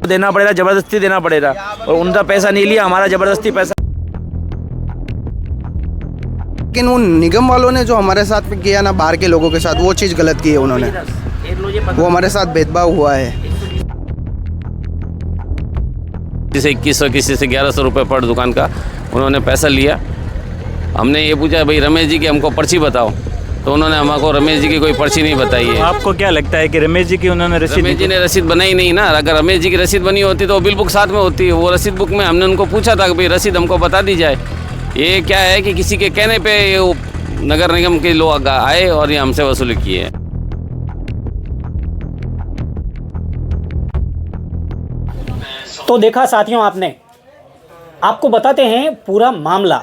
देना पड़ेगा, ज़बरदस्ती देना पड़ेगा। और उनका पैसा नहीं लिया, हमारा ज़बरदस्ती पैसा। लेकिन उन निगम वालों ने जो हमारे साथ में किया ना, बाहर के लोगों के साथ, वो चीज़ गलत की है उन्होंने। वो हमारे साथ भेदभाव हुआ है। किसी से 2100, किसी से 1100 रुपये पर दुकान का उन्होंने पैसा लिया। हमने ये पूछा भाई रमेश जी की हमको पर्ची बताओ, तो उन्होंने हमको रमेश जी की कोई पर्ची नहीं बताई है। आपको क्या लगता है कि रमेश जी की उन्होंने रमेश जी ने रसीद बनाई नहीं ना। अगर रमेश जी की रसीद बनी होती तो बिल बुक साथ में होती है। वो रसीद बुक में हमने उनको पूछा था कि भाई रसीद हमको बता दी जाए। ये क्या है कि किसी के कहने पे ये नगर निगम के लोग आए और ये हमसे वसूली किए। तो देखा साथियों आपने, आपको बताते हैं पूरा मामला।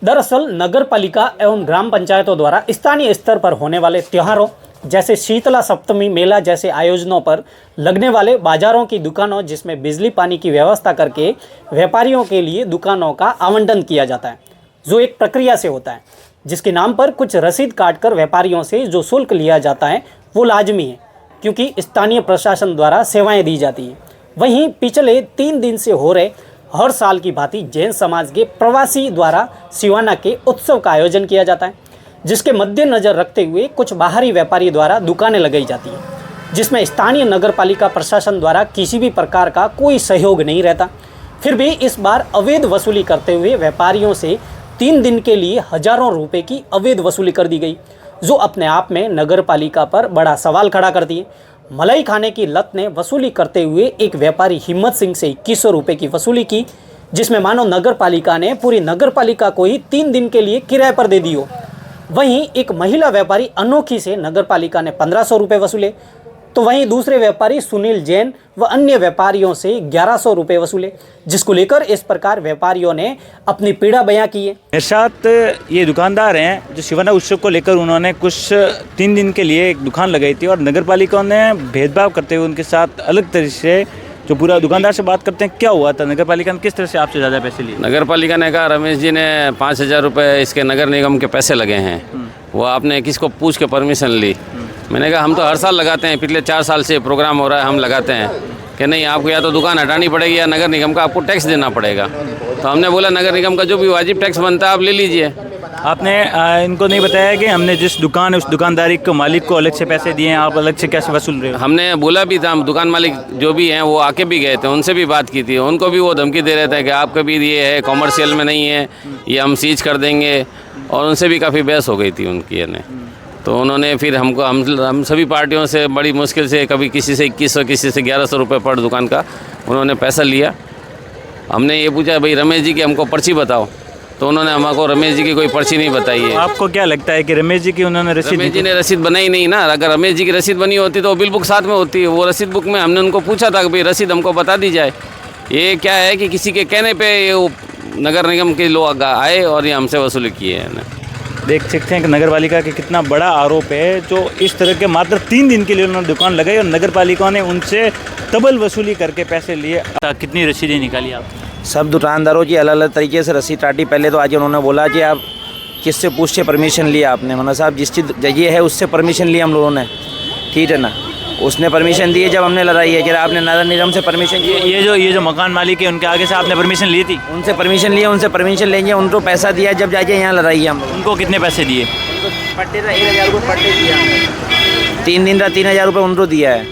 दरअसल नगर पालिका एवं ग्राम पंचायतों द्वारा स्थानीय स्तर पर होने वाले त्योहारों जैसे शीतला सप्तमी मेला जैसे आयोजनों पर लगने वाले बाजारों की दुकानों जिसमें बिजली पानी की व्यवस्था करके व्यापारियों के लिए दुकानों का आवंटन किया जाता है, जो एक प्रक्रिया से होता है, जिसके नाम पर कुछ रसीद काटकर व्यापारियों से जो शुल्क लिया जाता है वो लाजमी है, क्योंकि स्थानीय प्रशासन द्वारा सेवाएं दी जाती हैं। वहीं पिछले 3 दिन से हो रहे हर साल की भांति जैन समाज के प्रवासी द्वारा सिवाना के उत्सव का आयोजन किया जाता है, जिसके मद्देनजर रखते हुए कुछ बाहरी व्यापारी द्वारा दुकानें लगाई जाती हैं, जिसमें स्थानीय नगर पालिका प्रशासन द्वारा किसी भी प्रकार का कोई सहयोग नहीं रहता। फिर भी इस बार अवैध वसूली करते हुए व्यापारियों से 3 दिन के लिए हजारों रुपए की अवैध वसूली कर दी गई, जो अपने आप में नगर पालिका पर बड़ा सवाल खड़ा करती है। मलाई खाने की लत ने वसूली करते हुए एक व्यापारी हिम्मत सिंह से 2100 रुपये की वसूली की, जिसमें मानो नगर पालिका ने पूरी नगर पालिका को ही 3 दिन के लिए किराए पर दे दी हो। वहीं एक महिला व्यापारी अनोखी से नगर पालिका ने 1500 रुपये वसूले, तो वहीं दूसरे व्यापारी सुनील जैन व अन्य व्यापारियों से 1100 रुपये वसूले, जिसको लेकर इस प्रकार व्यापारियों ने अपनी पीड़ा बयां की है। मेरे साथ ये दुकानदार हैं जो शिवाना उत्सव को लेकर उन्होंने कुछ 3 दिन के लिए एक दुकान लगाई थी और नगर पालिका ने भेदभाव करते हुए उनके साथ अलग तरह से जो पूरा दुकानदार से बात करते हैं, क्या हुआ था? नगर पालिका ने किस तरह से आपसे ज़्यादा पैसे लिए? नगर पालिका ने कहा रमेश जी ने 5000 रुपये इसके नगर निगम के पैसे लगे हैं, वो आपने किसको पूछ के परमिशन ली? मैंने कहा हम तो हर साल लगाते हैं, पिछले 4 साल से प्रोग्राम हो रहा है हम लगाते हैं। कि नहीं आपको या तो दुकान हटानी पड़ेगी या नगर निगम का आपको टैक्स देना पड़ेगा। तो हमने बोला नगर निगम का जो भी वाजिब टैक्स बनता है आप ले लीजिए। आपने इनको नहीं बताया कि हमने जिस दुकान है उस दुकानदारी को मालिक को अलग से पैसे दिए हैं, आप अलग से कैसे वसूल रहे हो? हमने बोला भी था, दुकान मालिक जो भी हैं वो आके भी गए थे, उनसे भी बात की थी, उनको भी वो धमकी दे रहे थे कि आपका भी ये है कॉमर्शियल में नहीं है, ये हम सीज कर देंगे। और उनसे भी काफ़ी बहस हो गई थी उनकी ने। तो उन्होंने फिर हमको हम सभी पार्टियों से बड़ी मुश्किल से कभी किसी से 2100 किसी से 1100 रुपये पर दुकान का उन्होंने पैसा लिया। हमने ये पूछा भाई रमेश जी की हमको पर्ची बताओ, तो उन्होंने हमको रमेश जी की कोई पर्ची नहीं बताई है। आपको क्या लगता है कि रमेश जी की उन्होंने रमेश जी ने रसीद बनाई नहीं ना। अगर रमेश जी की रसीद बनी होती तो बिल बुक साथ में होती है। वो रसीद बुक में हमने उनको पूछा था कि भाई रसीद हमको बता दी जाए। ये क्या है कि किसी के कहने पे ये नगर निगम के लोग आए और ये हमसे वसूली किए हैं। देख सकते हैं कि नगर पालिका के कितना बड़ा आरोप है, जो इस तरह के मात्र 3 दिन के लिए उन्होंने दुकान लगाई और नगर पालिका ने उनसे डबल वसूली करके पैसे लिए। कितनी रसीदें निकाली आप? सब दुकानदारों की अलग अलग तरीके से रसीद काटी। पहले तो आज उन्होंने बोला कि आप किससे पूछ के परमिशन लिया आपने? मतलब साहब जिस चीज़ जगह है उससे परमिशन लिया हम लोगों ने, ठीक है ना। उसने परमिशन दी है जब हमने लड़ाई है कि आपने नगर निगम से परमिशन ये जो मकान मालिक है उनके आगे से आपने परमिशन ली थी? उनसे परमिशन लिया, उनसे परमिशन लेंगे, उनको पैसा दिया जब जाके यहाँ लड़ाई है हम। उनको कितने पैसे दिए? पट्टे था 1000 रुपये पट्टे दिया हमने। 3 दिन का 3000 रुपये उनको दिया है,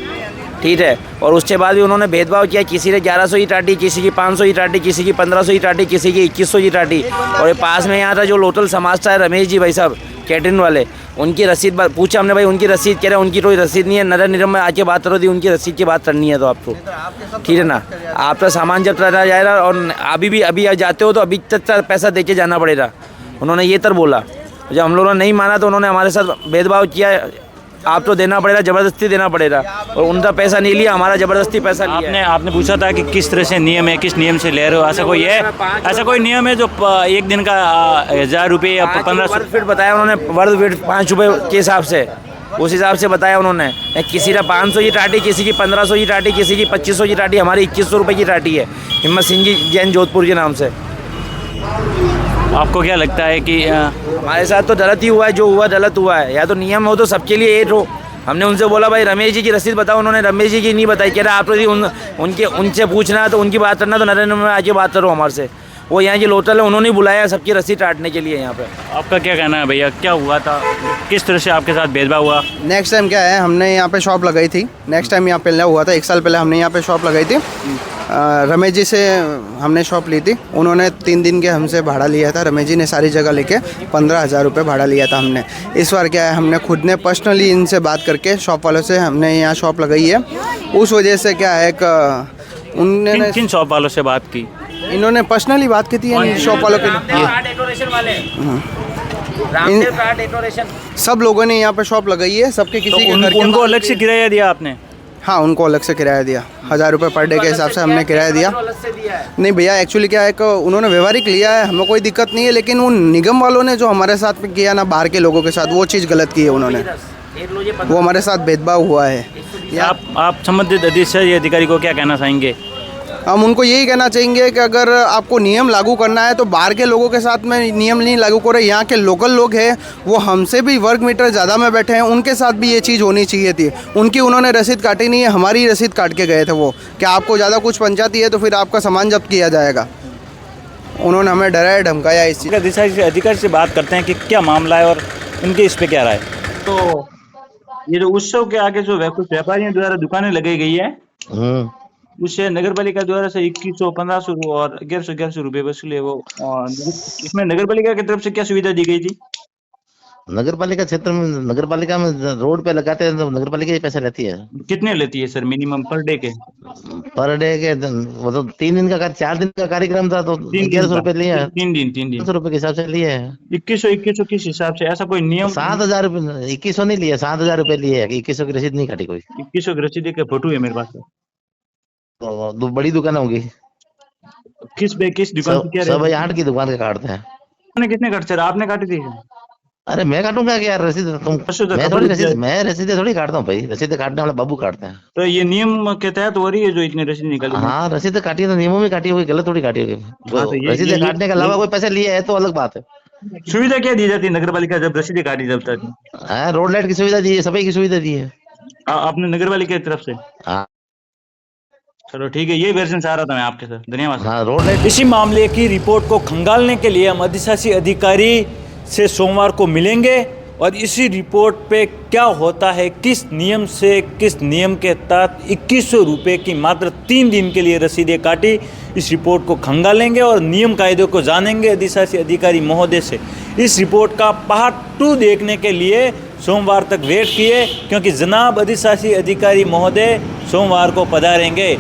ठीक है। और उसके बाद भी उन्होंने भेदभाव किया, किसी ने 1100 ही टाटी, किसी की 500 ही टाटी, किसी की 1500 ही टाटी, किसी की 2100 ही टाटी। और ये पास में यहाँ था जो लोटल समाज था रमेश जी भाई साहब कैटरिंग वाले, उनकी रसीद पूछा हमने, भाई उनकी रसीद कह रहे हैं उनकी कोई रसीद नहीं है। नगर निगम में आके बात करो, दी उनकी रसीद की बात करनी है तो आपको, ठीक है ना। आपका सामान जब चला जाएगा और अभी जाते हो तो अभी तक पैसा दे के जाना पड़ेगा। उन्होंने ये तर बोला। जब हम लोगों ने नहीं माना तो उन्होंने हमारे साथ भेदभाव किया, आप तो देना पड़ेगा, ज़बरदस्ती देना पड़ेगा। और उनका पैसा नहीं लिया, हमारा ज़बरदस्ती पैसा लिया। आपने पूछा था कि किस तरह से नियम है, किस नियम से ले रहे हो? ऐसा कोई नियम है जो एक दिन का 1000 रुपये या 1500 फीट बताया उन्होंने? वर्ग फीट 5 रुपये के हिसाब से, उस हिसाब से बताया उन्होंने। किसी का 500 की टाटी, किसी की 1500 की टाटी, किसी की 2500 की टाटी, हमारी 2100 रुपये की टाटी है हिम्मत सिंह जी जैन जोधपुर के नाम से। आपको क्या लगता है कि हमारे साथ तो गलत ही हुआ है, जो हुआ गलत हुआ है। या तो नियम हो तो सबके लिए एक हो, हमने उनसे बोला भाई रमेश जी की रसीद बताओ, उन्होंने रमेश जी की नहीं बताई। कह रहे आप तो उनसे पूछना है तो उनकी बात करना तो नरेंद्र में आके बात करो हमारे से। वो यहाँ की लोकल है, उन्होंने बुलाया सबकी रसीद काटने के लिए यहाँ पे। आपका क्या कहना है भैया, क्या हुआ था, किस तरह से आपके साथ भेदभाव हुआ? नेक्स्ट टाइम क्या है, हमने यहाँ पे शॉप लगाई थी। नेक्स्ट टाइम यहाँ पहले हुआ था, 1 साल पहले हमने यहाँ पे शॉप लगाई थी। रमेश जी से हमने शॉप ली थी। उन्होंने 3 दिन के हमसे भाड़ा लिया था। रमेश जी ने सारी जगह लेके 15,000 रुपये भाड़ा लिया था हमने। इस बार क्या है, हमने खुद ने पर्सनली इनसे बात करके शॉप वालों से हमने यहाँ शॉप लगाई है। उस वजह से क्या है उन्होंने किन शॉप वालों से बात की? इन्होंने पर्सनली बात की थी शॉप वालों के लिए। सब लोगों ने यहाँ पे शॉप लगाई है, सबके तो किसी के घर के उनको अलग से किराया दिया आपने? हाँ, उनको अलग से किराया दिया। 1,000 रुपये पर डे के हिसाब से हमने किराया दिया। नहीं भैया, एक्चुअली क्या है उन्होंने व्यवहारिक लिया है, हमें कोई दिक्कत नहीं है। लेकिन उन निगम वालों ने जो हमारे साथ में किया ना, बाहर के लोगों के साथ, वो चीज़ गलत की है उन्होंने। वो हमारे साथ भेदभाव हुआ है। आप संबंधित अधिकारी को क्या कहना चाहेंगे? हम उनको यही कहना चाहेंगे कि अगर आपको नियम लागू करना है तो बाहर के लोगों के साथ में नियम नहीं लागू करें। यहाँ के लोकल लोग हैं, वो हमसे भी वर्ग मीटर ज़्यादा में बैठे हैं, उनके साथ भी ये चीज़ होनी चाहिए थी। उनकी उन्होंने रसीद काटी नहीं है, हमारी रसीद काट के गए थे वो। क्या आपको ज़्यादा कुछ पंचायती है तो फिर आपका सामान जब्त किया जाएगा। उन्होंने हमें डराया धमकाया इस चीज़। अधिकारी से बात करते हैं कि क्या मामला है और उनके इस पे क्या राय। तो ये जो उत्सव के आगे जो कुछ व्यापारियों द्वारा दुकानें लगाई गई है, उससे नगर पालिका द्वारा से 2100, 1500 और 1100 रुपए वसूले। वो इसमें नगर पालिका की तरफ से क्या सुविधा दी गई थी? नगर पालिका क्षेत्र में, नगर पालिका में रोड पे लगाते हैं तो नगर पालिका ही पैसे लेती है। कितने लेती है सर मिनिमम पर डे के? पर डे के वो तो 3 दिन का 4 दिन का कार्यक्रम था तो 1100 रुपए लिए है। 3 दिन 1100 रुपए के हिसाब से लिए है। 2100 किस हिसाब से? ऐसा कोई नियम? 7,000 रुपए, 2100 नहीं लिए, 7,000 रुपए लिए है। 2100 की रसीद नहीं काटी कोई। 2100 की रसीद के फोटो है मेरे पास। तो बड़ी दुकान होगी। किस दुकान की क्या? सब 8 की दुकान के काटते हैं। कितने काट सर? आपने काटी थी? अरे मैं काटूंगा क्या रसीद? मैं रसीदें थोड़ी काटता हूँ भाई, रसीदें काटने वाले बाबू काटते हैं। तो ये नियम के तहत हो रही है जो इतनी रसीद निकाली? हाँ, रसीदें काटी है तो नियमों में काटी होगी, गलत थोड़ी काटी होगी। रसीदें काटने के अलावा कोई पैसे लिए है तो अलग बात है। सुविधा क्या दी जाती है नगर पालिका जब रसीदें काटी जब तक? रोड लाइट की सुविधा दी है, सफाई की सुविधा दी है आपने नगर पालिका की तरफ से? हाँ। चलो ठीक है, ये वर्जन चाह रहा था मैं आपके साथ। धन्यवाद। हाँ, रोड लाइट। इसी मामले की रिपोर्ट को खंगालने के लिए हम अधिशासी अधिकारी से सोमवार को मिलेंगे और इसी रिपोर्ट पे क्या होता है, किस नियम से, किस नियम के तहत 2100 रुपये की मात्र 3 दिन के लिए रसीदें काटी, इस रिपोर्ट को खंगालेंगे और नियम कायदों को जानेंगे अधिशासी अधिकारी महोदय से। इस रिपोर्ट का पार्ट 2 देखने के लिए सोमवार तक वेट किए, क्योंकि जनाब अधिशासी अधिकारी महोदय सोमवार को पधारेंगे।